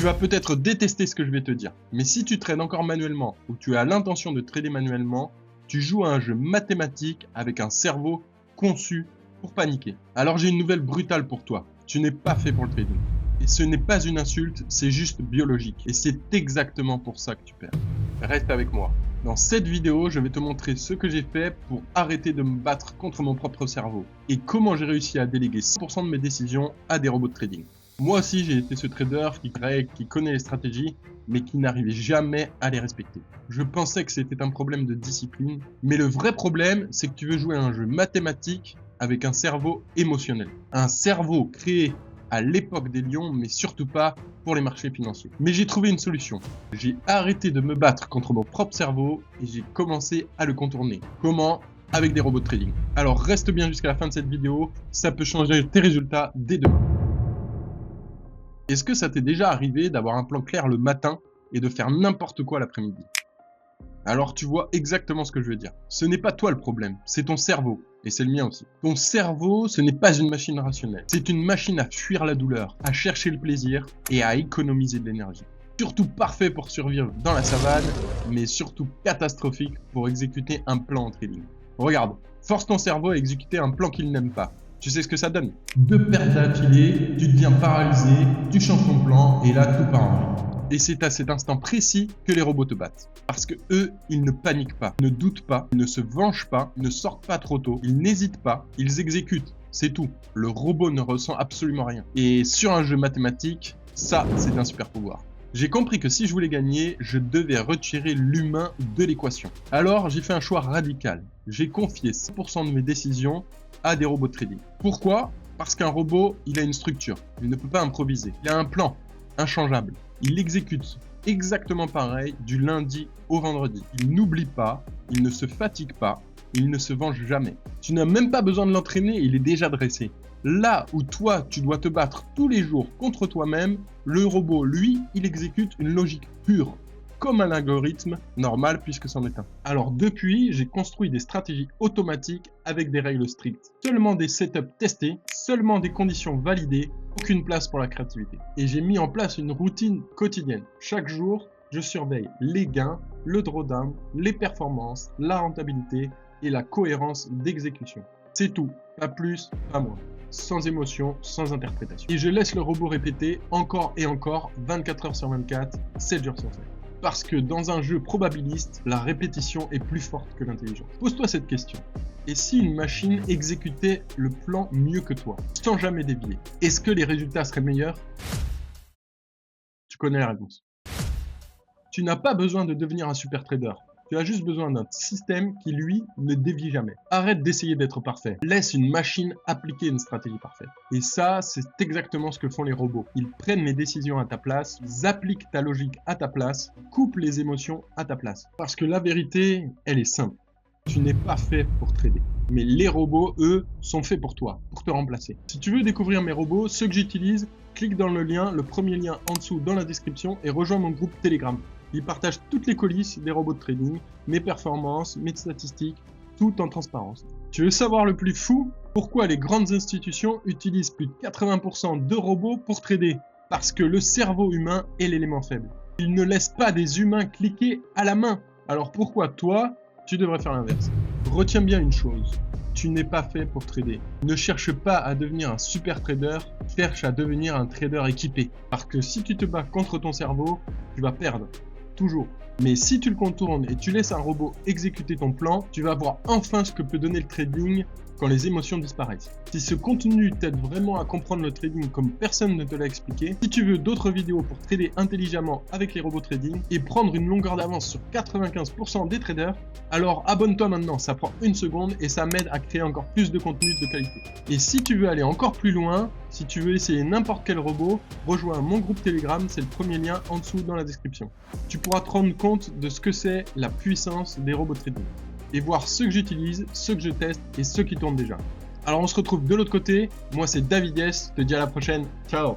Tu vas peut-être détester ce que je vais te dire, mais si tu trades encore manuellement ou tu as l'intention de trader manuellement, tu joues à un jeu mathématique avec un cerveau conçu pour paniquer. Alors j'ai une nouvelle brutale pour toi, tu n'es pas fait pour le trading. Et ce n'est pas une insulte, c'est juste biologique. Et c'est exactement pour ça que tu perds. Reste avec moi. Dans cette vidéo, je vais te montrer ce que j'ai fait pour arrêter de me battre contre mon propre cerveau et comment j'ai réussi à déléguer 100% de mes décisions à des robots de trading. Moi aussi, j'ai été ce trader qui connaît les stratégies, mais qui n'arrivait jamais à les respecter. Je pensais que c'était un problème de discipline, mais le vrai problème, c'est que tu veux jouer à un jeu mathématique avec un cerveau émotionnel. Un cerveau créé à l'époque des lions, mais surtout pas pour les marchés financiers. Mais j'ai trouvé une solution. J'ai arrêté de me battre contre mon propre cerveau et j'ai commencé à le contourner. Comment ? Avec des robots de trading. Alors reste bien jusqu'à la fin de cette vidéo, ça peut changer tes résultats dès demain. Est-ce que ça t'est déjà arrivé d'avoir un plan clair le matin et de faire n'importe quoi l'après-midi ? Alors tu vois exactement ce que je veux dire. Ce n'est pas toi le problème, c'est ton cerveau. Et c'est le mien aussi. Ton cerveau, ce n'est pas une machine rationnelle. C'est une machine à fuir la douleur, à chercher le plaisir et à économiser de l'énergie. Surtout parfait pour survivre dans la savane, mais surtout catastrophique pour exécuter un plan en trading. Regarde, force ton cerveau à exécuter un plan qu'il n'aime pas. Tu sais ce que ça donne ? 2 pertes d'affilée, tu deviens paralysé, tu changes ton plan et là tout part en vrille. Et c'est à cet instant précis que les robots te battent. Parce que eux, ils ne paniquent pas, ne doutent pas, ne se vengent pas, ne sortent pas trop tôt, ils n'hésitent pas, ils exécutent. C'est tout. Le robot ne ressent absolument rien. Et sur un jeu mathématique, ça, c'est un super pouvoir. J'ai compris que si je voulais gagner, je devais retirer l'humain de l'équation. Alors, j'ai fait un choix radical. J'ai confié 100% de mes décisions à des robots de trading. Pourquoi ? Parce qu'un robot, il a une structure. Il ne peut pas improviser. Il a un plan, inchangeable. Il exécute exactement pareil du lundi au vendredi. Il n'oublie pas, il ne se fatigue pas, il ne se venge jamais. Tu n'as même pas besoin de l'entraîner, il est déjà dressé. Là où toi, tu dois te battre tous les jours contre toi-même, le robot, lui, il exécute une logique pure, comme un algorithme normal puisque c'en est un. Alors depuis, j'ai construit des stratégies automatiques avec des règles strictes. Seulement des setups testés, seulement des conditions validées, aucune place pour la créativité. Et j'ai mis en place une routine quotidienne. Chaque jour, je surveille les gains, le drawdown, les performances, la rentabilité et la cohérence d'exécution. C'est tout, pas plus, pas moins. Sans émotion, sans interprétation. Et je laisse le robot répéter encore et encore, 24 heures sur 24, 7 jours sur 7. Parce que dans un jeu probabiliste, la répétition est plus forte que l'intelligence. Pose-toi cette question. Et si une machine exécutait le plan mieux que toi, sans jamais dévier, est-ce que les résultats seraient meilleurs ? Tu connais la réponse. Tu n'as pas besoin de devenir un super trader. Tu as juste besoin d'un système qui, lui, ne dévie jamais. Arrête d'essayer d'être parfait. Laisse une machine appliquer une stratégie parfaite. Et ça, c'est exactement ce que font les robots. Ils prennent les décisions à ta place, ils appliquent ta logique à ta place, coupent les émotions à ta place. Parce que la vérité, elle est simple. Tu n'es pas fait pour trader. Mais les robots, eux, sont faits pour toi, pour te remplacer. Si tu veux découvrir mes robots, ceux que j'utilise, clique dans le lien, le premier lien en dessous dans la description et rejoins mon groupe Telegram. Il partage toutes les coulisses des robots de trading, mes performances, mes statistiques, tout en transparence. Tu veux savoir le plus fou ? Pourquoi les grandes institutions utilisent plus de 80% de robots pour trader ? Parce que le cerveau humain est l'élément faible. Ils ne laissent pas des humains cliquer à la main. Alors pourquoi toi, tu devrais faire l'inverse ? Retiens bien une chose. Tu n'es pas fait pour trader. Ne cherche pas à devenir un super trader, cherche à devenir un trader équipé. Parce que si tu te bats contre ton cerveau, tu vas perdre. Toujours. Mais si tu le contournes et tu laisses un robot exécuter ton plan, tu vas voir enfin ce que peut donner le trading quand les émotions disparaissent. Si ce contenu t'aide vraiment à comprendre le trading comme personne ne te l'a expliqué, si tu veux d'autres vidéos pour trader intelligemment avec les robots trading et prendre une longueur d'avance sur 95% des traders, alors abonne-toi maintenant, ça prend 1 seconde et ça m'aide à créer encore plus de contenu de qualité. Et si tu veux aller encore plus loin, si tu veux essayer n'importe quel robot, rejoins mon groupe Telegram, c'est le premier lien en dessous dans la description. Tu pourras te rendre compte de ce que c'est la puissance des robots trading et voir ceux que j'utilise, ceux que je teste et ceux qui tournent déjà. Alors on se retrouve de l'autre côté, moi c'est David S, je te dis à la prochaine, ciao.